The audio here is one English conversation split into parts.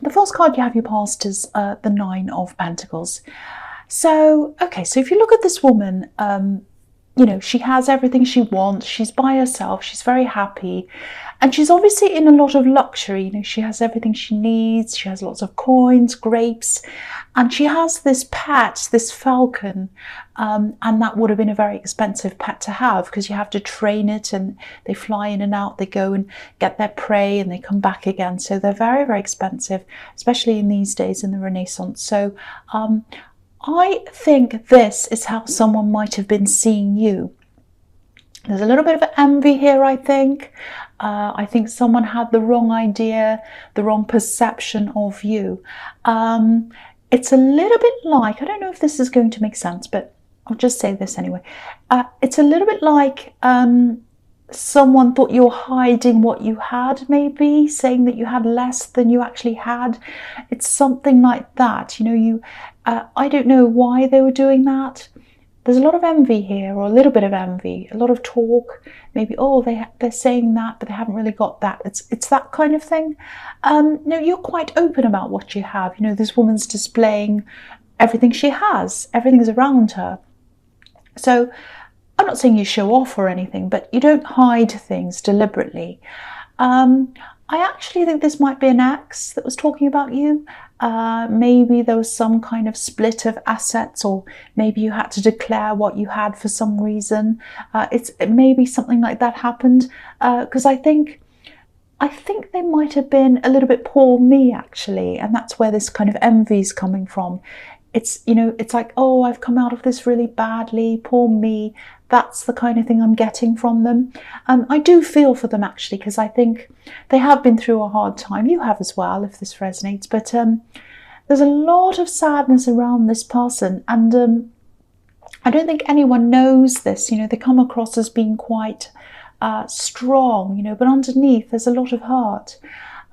The first card you have you passed is the Nine of Pentacles. So, okay, so if you look at this woman, you know, she has everything she wants. She's by herself. She's very happy. And she's obviously in a lot of luxury. You know, she has everything she needs. She has lots of coins, grapes. And she has this pet, this falcon. And that would have been a very expensive pet to have because you have to train it and they fly in and out. They go and get their prey and they come back again. So they're very, very expensive, especially in these days in the Renaissance. So, I think this is how someone might have been seeing you. There's a little bit of envy here, I think. I think someone had the wrong idea, the wrong perception of you. It's a little bit like, I don't know if this is going to make sense, but I'll just say this anyway. It's a little bit like someone thought you were hiding what you had, maybe saying that you had less than you actually had. It's something like that. You know, I don't know why they were doing that. There's a lot of envy here, or a little bit of envy, a lot of talk. Maybe, oh, they're saying that, but they haven't really got that. It's that kind of thing. No, you're quite open about what you have. You know, this woman's displaying everything she has. Everything's around her. So I'm not saying you show off or anything, but you don't hide things deliberately. I actually think this might be an ex that was talking about you. Maybe there was some kind of split of assets, or maybe you had to declare what you had for some reason. It maybe something like that happened, because I think they might have been a little bit poor me, actually, and that's where this kind of envy is coming from. It's, you know, it's like, oh, I've come out of this really badly, poor me. That's the kind of thing I'm getting from them. I do feel for them, actually, because I think they have been through a hard time. You have as well, if this resonates. But there's a lot of sadness around this person. And I don't think anyone knows this. You know, they come across as being quite strong, you know, but underneath there's a lot of hurt.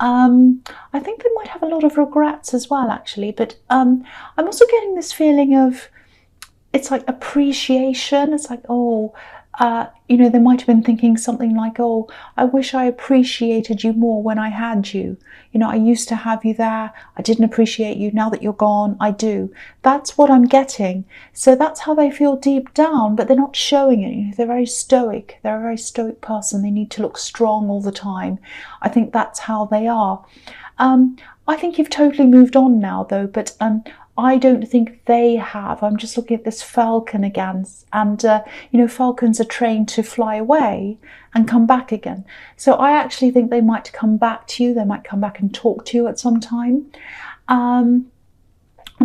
I think they might have a lot of regrets as well, actually. But I'm also getting this feeling of, it's like appreciation. It's like, oh, you know, they might have been thinking something like, oh, I wish I appreciated you more when I had you. You know, I used to have you there. I didn't appreciate you. Now that you're gone, I do. That's what I'm getting. So that's how they feel deep down, but they're not showing it. You know, they're very stoic. They're a very stoic person. They need to look strong all the time. I think that's how they are. I think you've totally moved on now, though, but I don't think they have. I'm just looking at this falcon again, and you know, falcons are trained to fly away and come back again. So I actually think they might come back to you. They might come back and talk to you at some time. I'm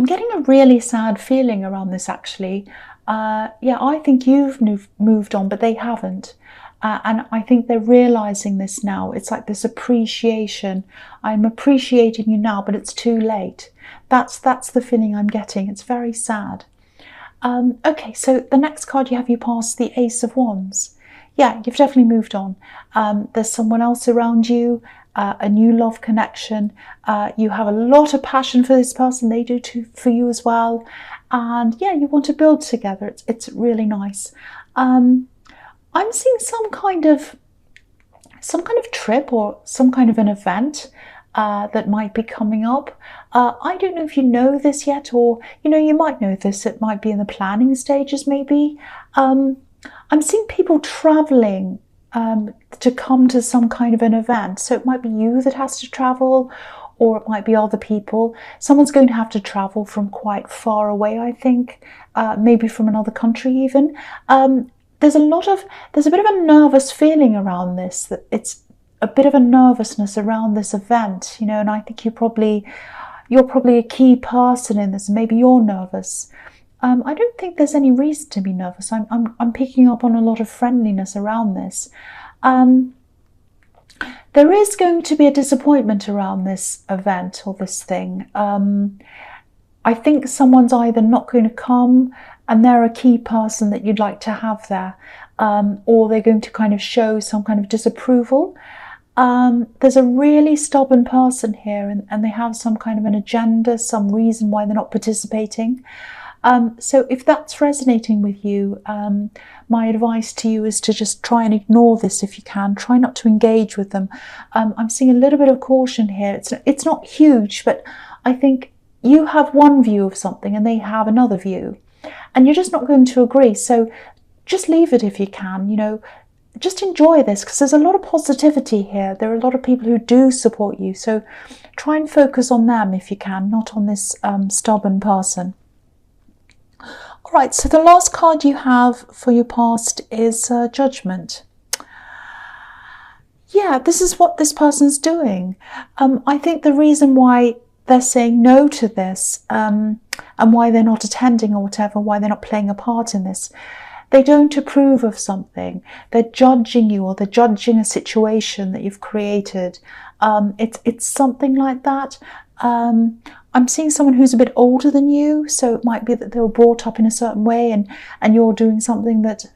getting a really sad feeling around this, actually. Yeah, I think you've moved on, but they haven't. And I think they're realizing this now. It's like this appreciation. I'm appreciating you now, but it's too late. That's the feeling I'm getting. It's very sad. Okay, so the next card you have, you pass the Ace of Wands. Yeah, you've definitely moved on. There's someone else around you, a new love connection. You have a lot of passion for this person. They do too for you as well. And yeah, you want to build together. It's really nice. I'm seeing some kind of trip or some kind of an event that might be coming up. I don't know if you know this yet, or, you know, you might know this. It might be in the planning stages, maybe. I'm seeing people traveling to come to some kind of an event. So it might be you that has to travel, or it might be other people. Someone's going to have to travel from quite far away, I think, maybe from another country even. There's a bit of a nervous feeling around this, that it's a bit of a nervousness around this event, you know, and I think you're probably a key person in this. Maybe you're nervous. I don't think there's any reason to be nervous. I'm picking up on a lot of friendliness around this. There is going to be a disappointment around this event or this thing. I think someone's either not going to come and they're a key person that you'd like to have there, or they're going to kind of show some kind of disapproval. There's a really stubborn person here, and they have some kind of an agenda, some reason why they're not participating. So if that's resonating with you, my advice to you is to just try and ignore this if you can. Try not to engage with them. I'm seeing a little bit of caution here. It's not huge, but I think you have one view of something and they have another view, and you're just not going to agree. So just leave it if you can, you know. Just enjoy this, because there's a lot of positivity here. There are a lot of people who do support you. So try and focus on them if you can, not on this stubborn person. All right, so the last card you have for your past is Judgment. Yeah, this is what this person's doing. I think the reason why they're saying no to this and why they're not attending or whatever, why they're not playing a part in this, they don't approve of something. They're judging you, or they're judging a situation that you've created. It's something like that. I'm seeing someone who's a bit older than you, so it might be that they were brought up in a certain way, and you're doing something that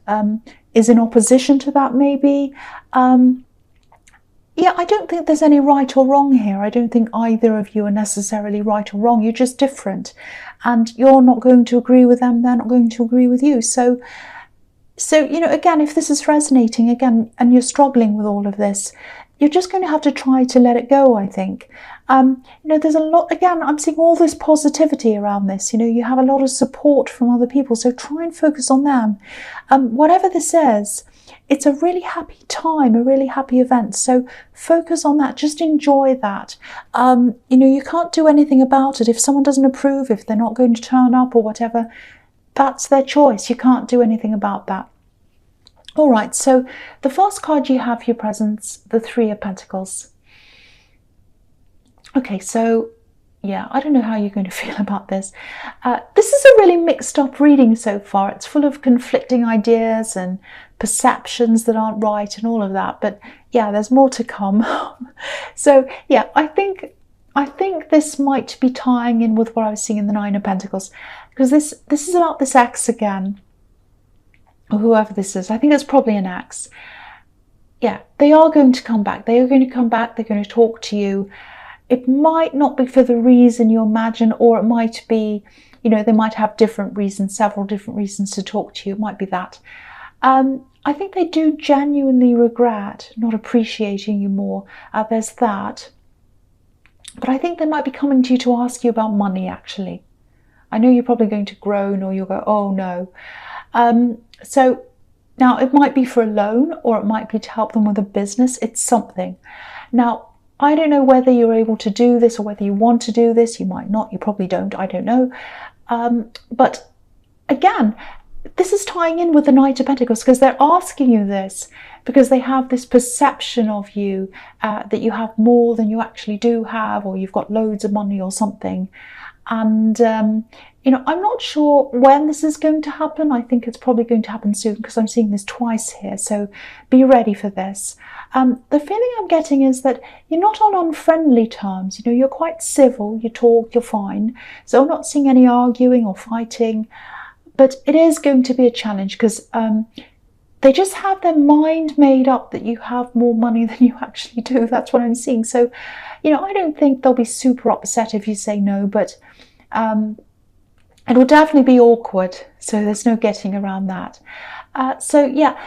is in opposition to that, maybe. Yeah, I don't think there's any right or wrong here. I don't think either of you are necessarily right or wrong. You're just different, and you're not going to agree with them. They're not going to agree with you. So, you know, again, if this is resonating again and you're struggling with all of this, you're just going to have to try to let it go, I think. You know, there's a lot, again, I'm seeing all this positivity around this. You know, you have a lot of support from other people, so try and focus on them. Whatever this is, it's a really happy time, a really happy event. So focus on that. Just enjoy that. You know, you can't do anything about it. If someone doesn't approve, if they're not going to turn up or whatever, that's their choice. You can't do anything about that. All right, so the first card you have for your presents, the Three of Pentacles. Okay, so yeah, I don't know how you're going to feel about this. This is a really mixed up reading so far. It's full of conflicting ideas and perceptions that aren't right and all of that. But yeah, there's more to come. So yeah, I think this might be tying in with what I was seeing in the Nine of Pentacles, because this is about this ex again, or whoever this is. I think it's probably an ex. Yeah, they are going to come back. They are going to come back. They're going to talk to you. It might not be for the reason you imagine, or it might be, you know, they might have different reasons, several different reasons to talk to you. It might be that. I think they do genuinely regret not appreciating you more. There's that. But I think they might be coming to you to ask you about money, actually. I know you're probably going to groan, or you'll go, oh no. So now it might be for a loan, or it might be to help them with a business. It's something. Now, I don't know whether you're able to do this or whether you want to do this. You might not. You probably don't. I don't know. But again, this is tying in with the Knight of Pentacles, because they're asking you this because they have this perception of you that you have more than you actually do have, or you've got loads of money or something. And, you know, I'm not sure when this is going to happen. I think it's probably going to happen soon, because I'm seeing this twice here. So be ready for this. The feeling I'm getting is that you're not on unfriendly terms. You know, you're quite civil, you talk, you're fine. So I'm not seeing any arguing or fighting. But it is going to be a challenge, because they just have their mind made up that you have more money than you actually do. That's what I'm seeing. So, you know, I don't think they'll be super upset if you say no, but it will definitely be awkward. So there's no getting around that. So yeah,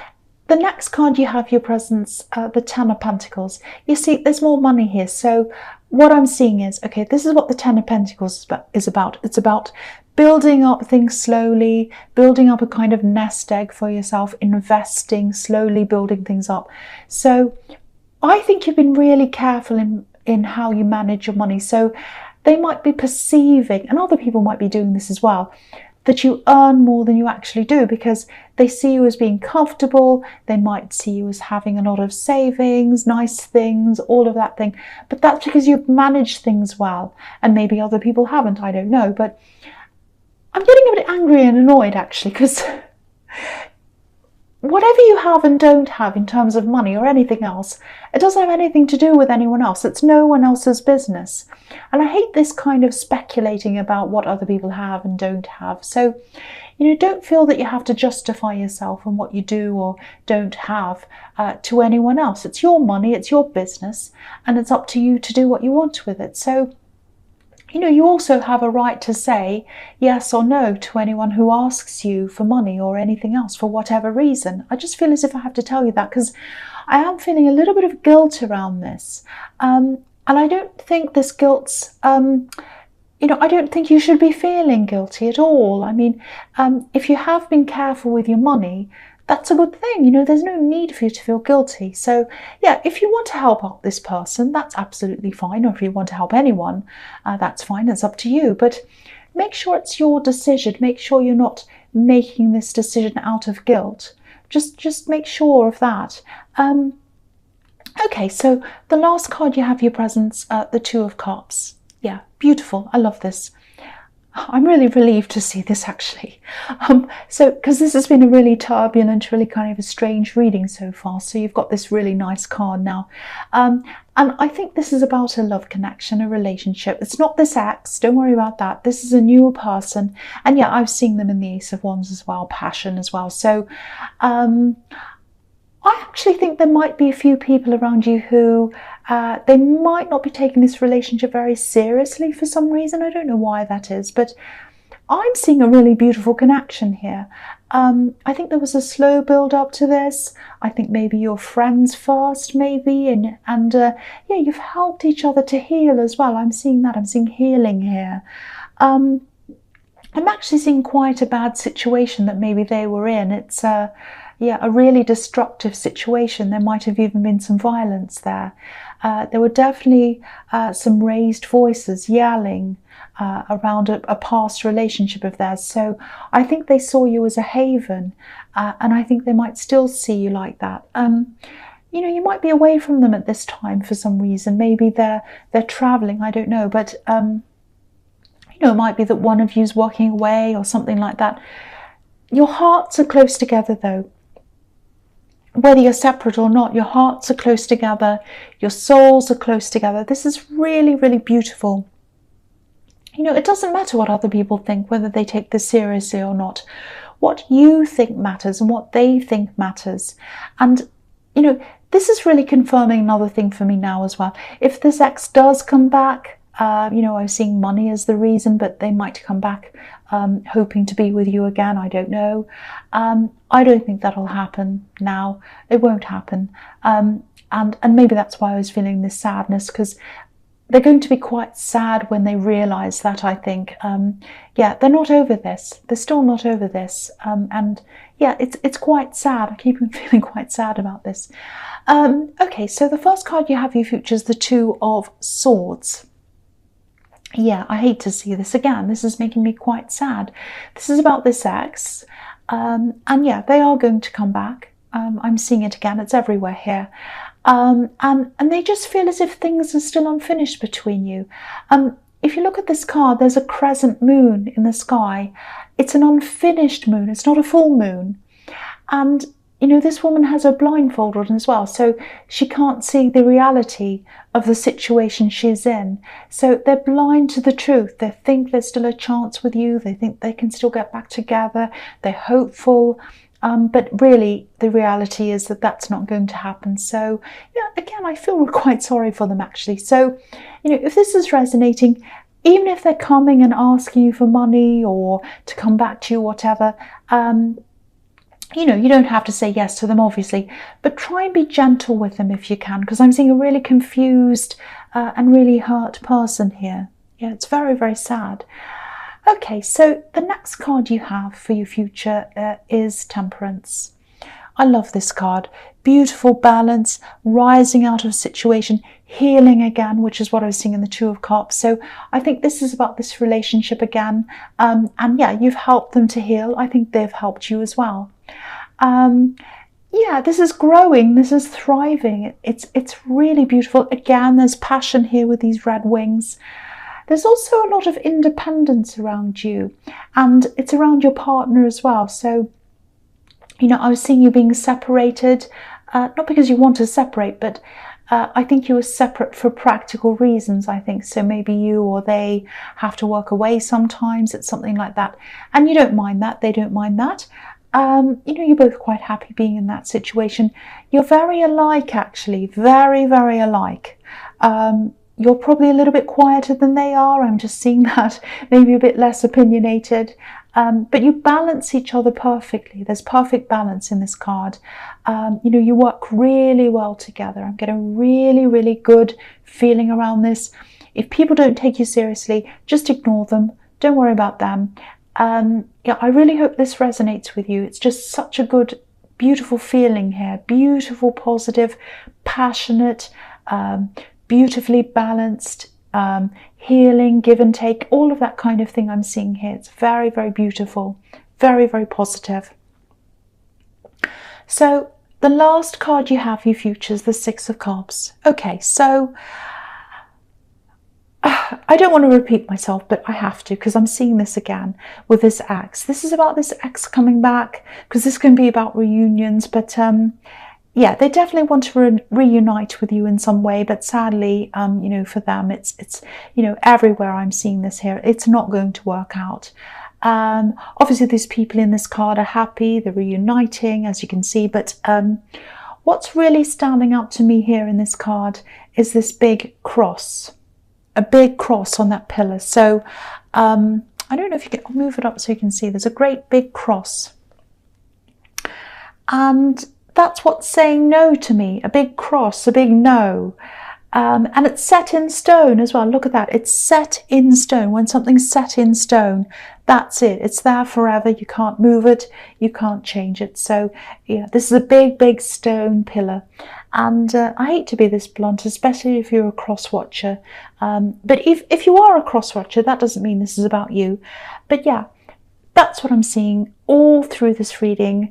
the next card you have, your presents, the Ten of Pentacles. You see, there's more money here. So what I'm seeing is, okay, this is what the Ten of Pentacles is about. It's about building up things slowly, building up a kind of nest egg for yourself, investing, slowly building things up. So I think you've been really careful in how you manage your money. So they might be perceiving, and other people might be doing this as well, that you earn more than you actually do, because they see you as being comfortable. They might see you as having a lot of savings, nice things, all of that thing. But that's because you've managed things well, and maybe other people haven't, I don't know. But I'm getting a bit angry and annoyed, actually, because whatever you have and don't have in terms of money or anything else, it doesn't have anything to do with anyone else. It's no one else's business. And I hate this kind of speculating about what other people have and don't have. So, you know, don't feel that you have to justify yourself and what you do or don't have to anyone else. It's your money, it's your business, and it's up to you to do what you want with it. So, you also have a right to say yes or no to anyone who asks you for money or anything else for whatever reason. I just feel as if I have to tell you that because I am feeling a little bit of guilt around this. And I don't think this guilt's, I don't think you should be feeling guilty at all. I mean, if you have been careful with your money, that's a good thing. There's no need for you to feel guilty. So yeah, if you want to help out this person, that's absolutely fine. Or if you want to help anyone, that's fine. It's up to you. But make sure it's your decision. Make sure you're not making this decision out of guilt. Just make sure of that. Okay, so the last card you have for your presents, the Two of Cups. Yeah, beautiful. I love this. I'm really relieved to see this actually. Because this has been a really turbulent, really kind of a strange reading so far. So you've got this really nice card now. And I think this is about a love connection, a relationship. It's not this ex, don't worry about that. This is a newer person. And yeah, I've seen them in the Ace of Wands as well, passion as well. So I actually think there might be a few people around you who they might not be taking this relationship very seriously for some reason. I don't know why that is, but I'm seeing a really beautiful connection here. I think there was a slow build up to this. I think maybe you're friends first, maybe, and yeah, you've helped each other to heal as well. I'm seeing that. I'm seeing healing here. I'm actually seeing quite a bad situation that maybe they were in. It's yeah, a really destructive situation. There might have even been some violence there. There were definitely some raised voices yelling around a past relationship of theirs. So I think they saw you as a haven, and I think they might still see you like that. You might be away from them at this time for some reason. Maybe they're traveling, I don't know, but it might be that one of you's walking away or something like that. Your hearts are close together though. Whether you're separate or not, your hearts are close together, your souls are close together. This is really, really beautiful. It doesn't matter what other people think, whether they take this seriously or not. What you think matters and what they think matters. And, this is really confirming another thing for me now as well. If this ex does come back, I was seeing money as the reason, but they might come back hoping to be with you again. I don't know. I don't think that'll happen now. It won't happen. And maybe that's why I was feeling this sadness, because they're going to be quite sad when they realise that, I think. Yeah, they're not over this. They're still not over this. And yeah, it's quite sad. I keep feeling quite sad about this. Okay, so the first card you have for your future is the Two of Swords. Yeah, I hate to see this again. This is making me quite sad. This is about this ex. And yeah, they are going to come back. I'm seeing it again. It's everywhere here. And they just feel as if things are still unfinished between you. If you look at this card, there's a crescent moon in the sky. It's an unfinished moon. It's not a full moon. And this woman has her blindfold on as well, so she can't see the reality of the situation she's in. So they're blind to the truth. They think there's still a chance with you. They think they can still get back together. They're hopeful. But really, the reality is that that's not going to happen. So, yeah, again, I feel quite sorry for them, actually. So, if this is resonating, even if they're coming and asking you for money or to come back to you, whatever, you don't have to say yes to them, obviously, but try and be gentle with them if you can, because I'm seeing a really confused and really hurt person here. Yeah, it's very, very sad. Okay, so the next card you have for your future is Temperance. I love this card. Beautiful balance, rising out of a situation, healing again, which is what I was seeing in the Two of Cups. So I think this is about this relationship again. And yeah, you've helped them to heal. I think they've helped you as well. Yeah, this is growing. This is thriving. It's really beautiful. Again, there's passion here with these red wings. There's also a lot of independence around you, and it's around your partner as well. So, I was seeing you being separated, not because you want to separate, but I think you were separate for practical reasons, I think. So maybe you or they have to work away sometimes. It's something like that. And you don't mind that. They don't mind that. You're both quite happy being in that situation. You're very alike, actually. Very, very alike. you're probably a little bit quieter than they are. I'm just seeing that, maybe a bit less opinionated. But you balance each other perfectly. There's perfect balance in this card. You know, you work really well together. I'm getting a really, really good feeling around this. If people don't take you seriously, just ignore them. Don't worry about them. Yeah, I really hope this resonates with you. It's just such a good, beautiful feeling here. Beautiful, positive, passionate, beautifully balanced, healing, give and take, all of that kind of thing I'm seeing here. It's very, very beautiful, very, very positive. So the last card you have, you futures, the Six of Cups. Okay, so I don't want to repeat myself, but I have to, because I'm seeing this again with this ex. This is about this ex coming back, because this can be about reunions, but yeah, they definitely want to reunite with you in some way, but sadly, you know, for them, it's you know, everywhere I'm seeing this here, it's not going to work out. Obviously, these people in this card are happy, they're reuniting, as you can see, but what's really standing out to me here in this card is this big cross, a big cross on that pillar. So I don't know if you can, I'll move it up so you can see, there's a great big cross. And that's what's saying no to me, a big cross, a big no. And it's set in stone as well. Look at that. It's set in stone. When something's set in stone, that's it. It's there forever. You can't move it. You can't change it. So yeah, this is a big, big stone pillar. And I hate to be this blunt, especially if you're a cross watcher. But if you are a cross watcher, that doesn't mean this is about you. But yeah, that's what I'm seeing all through this reading.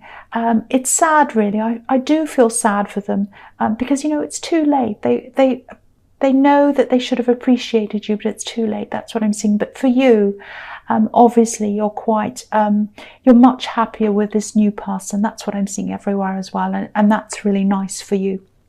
It's sad, really. I do feel sad for them because, you know, it's too late. They know that they should have appreciated you, but it's too late. That's what I'm seeing. But for you, obviously, you're quite, you're much happier with this new person. That's what I'm seeing everywhere as well. And that's really nice for you.